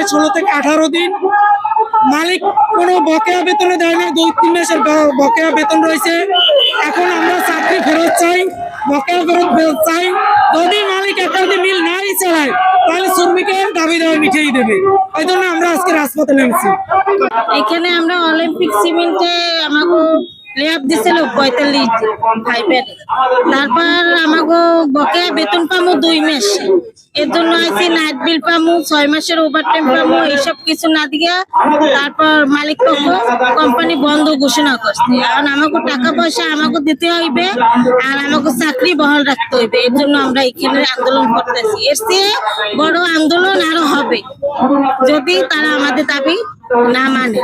16 থেকে 18 দিন। মালিক কোনো বকেয়া বেতনে দেয় না, 2-3 মাসের বকেয়া বেতন রয়েছে। এখন আমরা চাকরি ফেরত চাই, বকেয়া ফেরত চাই। যদি মালিক একটা মিল নাই চালায় তাহলে শ্রমিকের দাবি দাবি মিটিয়ে দেবে। ওই জন্য আমরা আজকে রাজপথে নেমেছি। এখানে আমরা অলিম্পিক সিমেন্টে আমাকে লেয়ার দিছিল 45,500, তারপর আমাকে বকেয়া বেতন পামু 2 মাস। এর জন্য আইসি নাইট বিল পামু, 6 মাসের ওভারটাইম পামু, এইসব কিছু না দিয়া তারপর মালিক পক্ষ কোম্পানি বন্ধ ঘোষণা করছে। এখন আমাকে টাকা পয়সা আমাকে দিতে হইবে আর আমাকে চাকরি বহাল রাখতে হইবে। এর জন্য আমরা এখানে আন্দোলন করতেছি। এর চেয়ে বড় আন্দোলন আরো হবে যদি তারা আমাদের দাবি না মানে।